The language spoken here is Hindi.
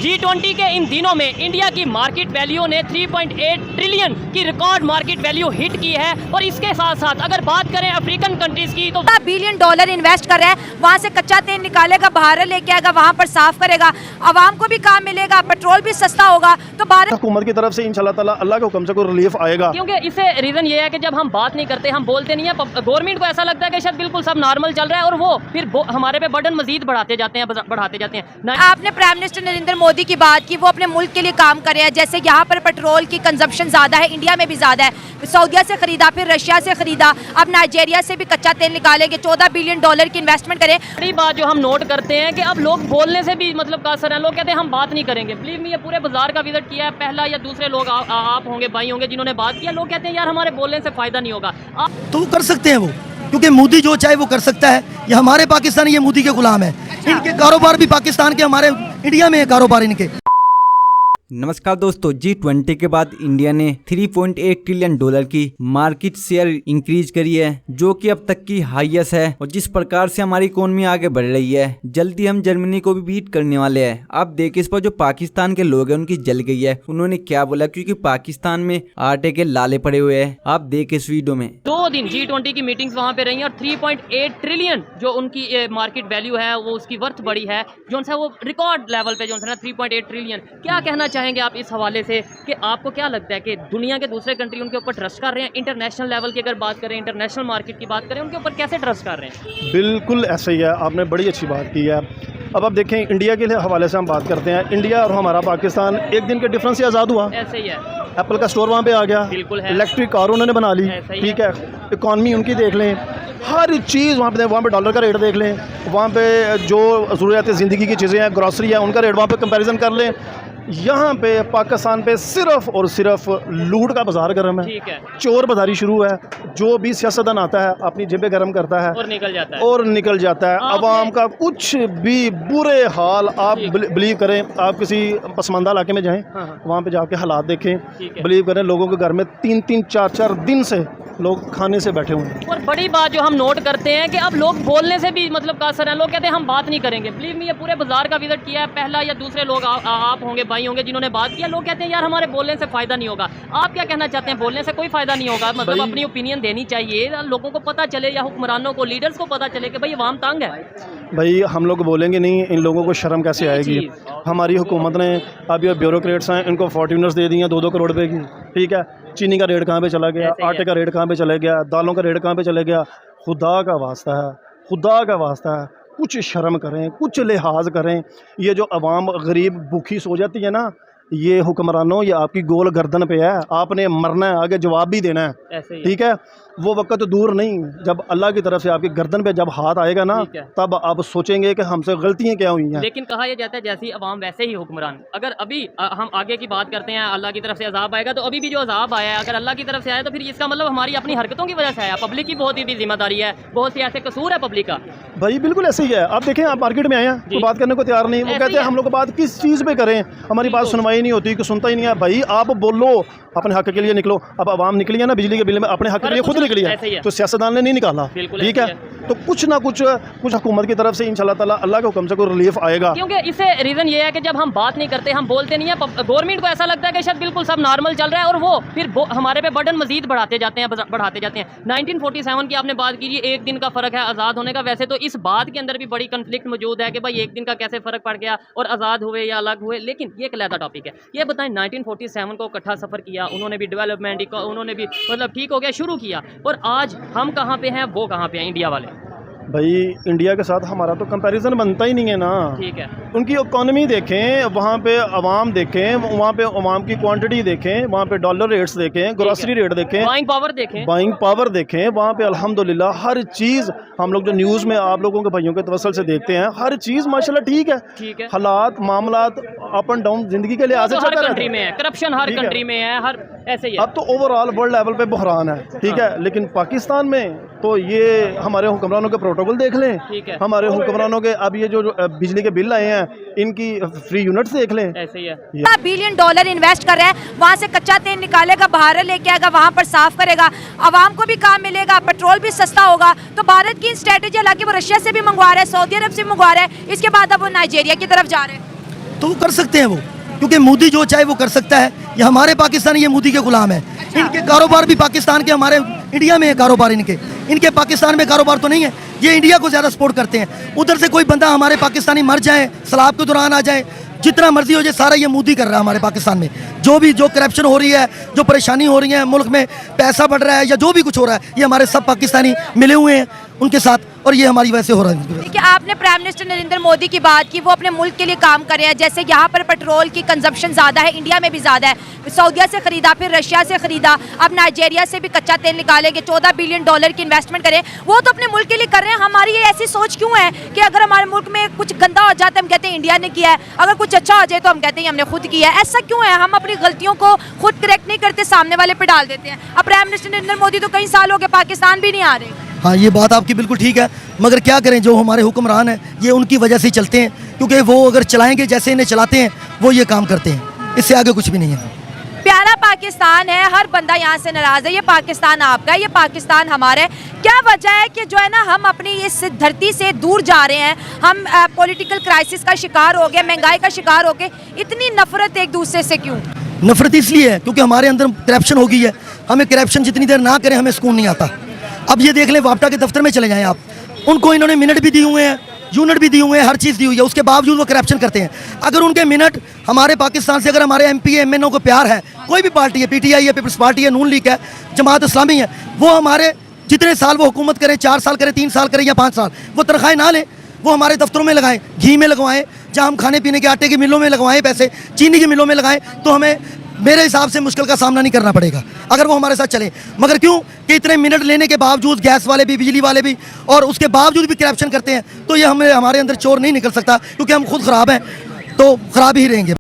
G20 के इन दिनों में इंडिया की मार्केट वैल्यू ने 3.8 ट्रिलियन की रिकॉर्ड मार्केट वैल्यू हिट की है। और इसके साथ साथ अगर बात करें अफ्रीकन कंट्रीज की तो $1 बिलियन इन्वेस्ट कर रहा है, वहाँ से कच्चा तेल निकालेगा, बाहर लेके आएगा, वहाँ पर साफ करेगा, आवाम को भी काम मिलेगा, पेट्रोल भी सस्ता होगा। तो भारत हुकूमत की तरफ से इंशाल्लाह ताला अल्लाह के हुक्म से कोई रिलीफ आएगा। क्योंकि इसे रीजन ये है कि जब हम बात नहीं करते, हम बोलते नहीं है, गवर्नमेंट को ऐसा लगता है कि शायद बिल्कुल सब नॉर्मल चल रहा है और वो फिर हमारे पे बर्डन मजीद बढ़ाते जाते हैं। आपने प्राइम मिनिस्टर नरेंद्र मोदी की बात की, वो अपने मुल्क के लिए काम कर रहे हैं। जैसे यहाँ पर पेट्रोल की कंजप्शन ज़्यादा है, इंडिया में भी ज़्यादा है, सऊदीया से खरीदा, फिर रशिया से खरीदा, अब नाइजीरिया से भी कच्चा तेल निकालेंगे, $14 बिलियन की इन्वेस्टमेंट करें। बड़ी बात जो हम नोट करते हैं कि अब लोग बोलने से भी मतलब कासर हैं। लोग कहते हैं हम बात नहीं करेंगे। बिलीव मी, ये पूरे बाजार का विजिट किया है, पहला या दूसरे लोग आप होंगे, भाई होंगे जिन्होंने बात किया। लोग कहते हैं यार हमारे बोलने से फायदा नहीं होगा। तो वो कर सकते हैं वो, क्योंकि मोदी जो चाहे वो कर सकता है। ये हमारे पाकिस्तानी, ये मोदी के गुलाम है। इनके कारोबार भी पाकिस्तान के, हमारे इंडिया में है कारोबार इनके। नमस्कार दोस्तों, G20 के बाद इंडिया ने 3.8 ट्रिलियन डॉलर की मार्केट शेयर इंक्रीज करी है, जो कि अब तक की हाईएस्ट है। और जिस प्रकार से हमारी इकोनॉमी आगे बढ़ रही है, जल्दी हम जर्मनी को भी बीट करने वाले हैं। आप देखिए इस पर जो पाकिस्तान के लोग हैं उनकी जल गई है। उन्होंने क्या बोला, क्योंकि पाकिस्तान में आटे के लाले पड़े हुए हैं। आप देखिए इस वीडियो में। 2 दिन G20 की मीटिंग्स वहाँ पे रही हैं और 3.8 ट्रिलियन जो उनकी मार्केट वैल्यू है, वो उसकी वर्थ बढ़ी है, जो है वो रिकॉर्ड लेवल पे जो है ना 3.8 ट्रिलियन। क्या कहना चाहेंगे आप इस हवाले से कि आपको क्या लगता है कि दुनिया के दूसरे कंट्री उनके ऊपर ट्रस्ट कर रहे हैं? इंटरनेशनल लेवल की अगर बात करें, इंटरनेशनल मार्केट की बात करें, उनके ऊपर कैसे ट्रस्ट कर रहे हैं? बिल्कुल ऐसे ही है, आपने बड़ी अच्छी बात की है। अब आप देखें, इंडिया के हवाले से हम बात करते हैं। इंडिया और हमारा पाकिस्तान एक दिन के डिफरेंस से आज़ाद हुआ। ऐसे ही है। एप्पल का स्टोर वहाँ पे आ गया, बिल्कुल है। इलेक्ट्रिक कार उन्होंने बना ली, ठीक है। इकॉनमी उनकी देख लें, हर चीज़ वहाँ पे डॉलर का रेट देख लें, वहाँ पे जो ज़रूरियात ज़िंदगी की चीज़ें हैं, ग्रॉसरी है, उनका रेट वहाँ पे कंपैरिजन कर लें। यहाँ पे पाकिस्तान पे सिर्फ और सिर्फ लूट का बाजार गर्म है, ठीक है। चोर बाजारी शुरू है। जो भी सियासतदान आता है अपनी जेबें गर्म करता है और निकल जाता है। अवाम का कुछ भी बुरे हाल आप बिलीव करें, आप किसी पसमानदा इलाके में जाएं, वहाँ पे जाके हालात देखें, बिलीव करें लोगों के घर में 3-3, 4-4 दिन से लोग खाने से बैठे हुए हैं। और बड़ी बात जो हम नोट करते हैं कि अब लोग बोलने से भी मतलब कासर हैं। लोग कहते हैं हम बात नहीं करेंगे। बिलीव मी, ये पूरे बाजार का विजिट किया है, पहला या दूसरे लोग आप होंगे, भाई होंगे जिन्होंने बात किया। लोग कहते हैं यार हमारे बोलने से फायदा नहीं होगा। आप क्या कहना चाहते हैं? बोलने से कोई फायदा नहीं होगा, मतलब अपनी ओपिनियन देनी चाहिए, लोगों को पता चले, या हुक्मरानों को, लीडर्स को पता चले कि भाई अवाम तंग है। भाई हम लोग बोलेंगे नहीं, इन लोगों को शर्म कैसे आएगी? हमारी हुकूमत ने, अब ये ब्यूरोक्रेट्स हैं, इनको फॉर्च्यूनर्स दे दी हैं 2-2 करोड़ रुपए की, ठीक है। चीनी का रेट कहाँ पे चला गया, आटे का रेट कहाँ पे चला गया, दालों का रेट कहाँ पे चला गया। खुदा का वास्ता है, खुदा का वास्ता है, कुछ शर्म करें, कुछ लिहाज करें। ये जो अवाम गरीब भूखी सो जाती है ना, ये हुक्मरानों, ये आपकी गोल गर्दन पे है, आपने मरना है, आगे जवाब भी देना है, ठीक है। वो वक्त तो दूर नहीं, जब अल्लाह की तरफ से आपकी गर्दन पे जब हाथ आएगा ना, तब आप सोचेंगे कि हमसे गलतियां क्या हुई हैं। लेकिन कहा यह जाता है जैसी अवाम वैसे ही हुक्मरान। अगर अभी हम आगे की बात करते हैं, अल्लाह की तरफ से अजाब आएगा, तो अभी भी जो अजाब आया है अगर अल्लाह की तरफ से आया तो फिर इसका मतलब हमारी अपनी हरकतों की वजह से आया। पब्लिक की बहुत ही जिम्मेदारी है, बहुत सी ऐसे कसूर है पब्लिक का। भाई बिल्कुल ऐसे ही है। आप देखें, आप मार्केट में आए हैं तो बात करने को तैयार नहीं, वो कहते हैं हम लोग बात किस चीज़ पे करें, हमारी बात सुनवाई नहीं होती, कि सुनता ही नहीं है। भाई आप बोलो, अपने हक के लिए निकलो। अब आवाम निकली है ना बिजली के बिल में, अपने हक के लिए खुद निकली है, तो सियासतदान ने नहीं निकाला, ठीक है। तो कुछ ना कुछ हुकूमत की तरफ से इंशाल्लाह ताला अल्लाह के हुक्म से कोई रिलीफ आएगा। क्योंकि इसे रीज़न ये है कि जब हम बात नहीं करते, हम बोलते नहीं है, गवर्नमेंट को ऐसा लगता है कि शायद बिल्कुल सब नॉर्मल चल रहा है और वो फिर हमारे पे बर्डन मजीद बढ़ाते जाते हैं। 1947 की आपने बात की, एक दिन का फ़र्क है आज़ाद होने का। वैसे तो इस बात के अंदर भी बड़ी कन्फ्लिक्ट मौजूद है कि भाई एक दिन का कैसे फ़र्क पड़ गया और आज़ाद हुए या अलग हुए, लेकिन ये एक अलग टॉपिक है। ये बताएं, 1947 को इकट्ठा सफ़र किया उन्होंने भी, डेवलपमेंट उन्होंने भी मतलब ठीक हो गया, शुरू किया, और आज हम कहाँ पे हैं, वो कहाँ पे हैं इंडिया वाले? भाई इंडिया के साथ हमारा तो कंपैरिजन बनता ही नहीं है ना, ठीक है। उनकी इकॉनमी देखें, वहाँ पे अवाम देखें, वहाँ पे अवाम की क्वांटिटी देखें, वहाँ पे डॉलर रेट्स देखें, ग्रोसरी रेट देखें, बाइंग पावर देखें, वहाँ पे अल्हम्दुलिल्लाह हर चीज़, हम लोग जो न्यूज़ में आप लोगों के भाइयों के तवसल से देखते हैं, हर चीज़ माशाल्लाह ठीक है। हालात मामलात अप एंड डाउन जिंदगी के लिए आज हर कंट्री में है, करप्शन हर कंट्री में है, हर ऐसे ही है। अब तो ओवरऑल वर्ल्ड लेवल पे बहरान है, ठीक है। लेकिन पाकिस्तान में तो ये हमारे हुक्मरानों के प्रोटोकॉल देख लें, हमारे हुक्मरानों के अब ये जो बिजली के बिल आए हैं, इनकी फ्री यूनिट्स देख लें। ऐसे ही है। $1 बिलियन इन्वेस्ट कर रहा है, वहाँ से कच्चा तेल निकालेगा, बाहर लेके आएगा, वहाँ पर साफ करेगा, आवाम को भी काम मिलेगा, पेट्रोल भी सस्ता होगा। तो भारत की स्ट्रेटेजी, हालांकि वो रशिया से भी मंगवा रहा है, सऊदी अरब से मंगवा रहा है, इसके बाद अब वो नाइजीरिया की तरफ जा रहे हैं। तो वो कर सकते हैं वो, क्योंकि मोदी जो चाहे वो कर सकता है। ये हमारे पाकिस्तानी ये मोदी के गुलाम है। इनके कारोबार भी पाकिस्तान के, हमारे इंडिया में है कारोबार इनके पाकिस्तान में कारोबार तो नहीं है। ये इंडिया को ज़्यादा सपोर्ट करते हैं। उधर से कोई बंदा हमारे पाकिस्तानी मर जाए, सैलाब के दौरान आ जाए, जितना मर्जी हो जाए, सारा ये मोदी कर रहा है हमारे पाकिस्तान में। जो करप्शन हो रही है, जो परेशानी हो रही है, मुल्क में पैसा बढ़ रहा है या जो भी कुछ हो रहा है, ये हमारे सब पाकिस्तानी मिले हुए हैं उनके साथ, और ये हमारी वजह से हो रहा है। देखिए, आपने प्राइम मिनिस्टर नरेंद्र मोदी की बात की, वो अपने मुल्क के लिए काम कर रहे हैं। जैसे यहाँ पर पेट्रोल की कंजप्शन ज़्यादा है, इंडिया में भी ज़्यादा है। सऊदीया से ख़रीदा, फिर रशिया से ख़रीदा, अब नाइजीरिया से भी कच्चा तेल निकालेंगे, $14 बिलियन की इन्वेस्टमेंट करें। वो तो अपने मुल्क के लिए कर रहे हैं। हमारी ये ऐसी सोच क्यों है कि अगर हमारे मुल्क में कुछ गंदा हो जाता है हम कहते हैं इंडिया ने किया है, अगर कुछ अच्छा हो जाए तो हम कहते हैं हमने खुद किया है। ऐसा क्यों है? हम अपनी गलतियों को खुद करेक्ट नहीं करते, सामने वाले पे डाल देते हैं। अब प्राइम मिनिस्टर नरेंद्र मोदी तो कई साल हो गए पाकिस्तान भी नहीं आ रहे। हाँ, ये बात आपकी बिल्कुल ठीक है, मगर क्या करें, जो हमारे हुक्मरान हैं ये उनकी वजह से चलते हैं, क्योंकि वो अगर चलाएंगे जैसे इन्हें चलाते हैं वो ये काम करते हैं, इससे आगे कुछ भी नहीं है। प्यारा पाकिस्तान है, हर बंदा यहाँ से नाराज़ है। ये पाकिस्तान आपका है, ये पाकिस्तान हमारा है। क्या वजह है कि जो है ना हम अपनी इस धरती से दूर जा रहे हैं? हम पॉलिटिकल क्राइसिस का शिकार हो गए, महंगाई का शिकार हो गए। इतनी नफरत एक दूसरे से क्यों? नफरत इसलिए है क्योंकि हमारे अंदर करप्शन हो गई है। हमें करप्शन जितनी देर ना करें हमें सुकून नहीं आता। अब ये देख लें, वापटा के दफ्तर में चले जाएं आप, उनको इन्होंने मिनट भी दिए हुए हैं, यूनिट भी दिए हुए हैं, हर चीज़ दी हुई है, उसके बावजूद वो करप्शन करते हैं। अगर उनके मिनट हमारे पाकिस्तान से, अगर हमारे MP MNO को प्यार है, कोई भी पार्टी है, PTI है, पीपल्स पार्टी है, नून लीग है, जमात इस्लामी है, वो हमारे जितने साल वो हुकूमत करें, 4 साल करें, 3 साल करें या 5 साल, वो तनख्वाहें ना लें, वो हमारे दफ्तरों में लगाएं, घी में लगवाएं, जहाँ हम खाने पीने के आटे की मिलों में लगवाएं पैसे, चीनी की मिलों में लगाएं, तो हमें मेरे हिसाब से मुश्किल का सामना नहीं करना पड़ेगा अगर वो हमारे साथ चले। मगर क्यों कि इतने मिनट लेने के बावजूद गैस वाले भी, बिजली वाले भी, और उसके बावजूद भी करप्शन करते हैं, तो ये हमारे अंदर चोर नहीं निकल सकता, क्योंकि हम खुद ख़राब हैं, तो ख़राब ही रहेंगे।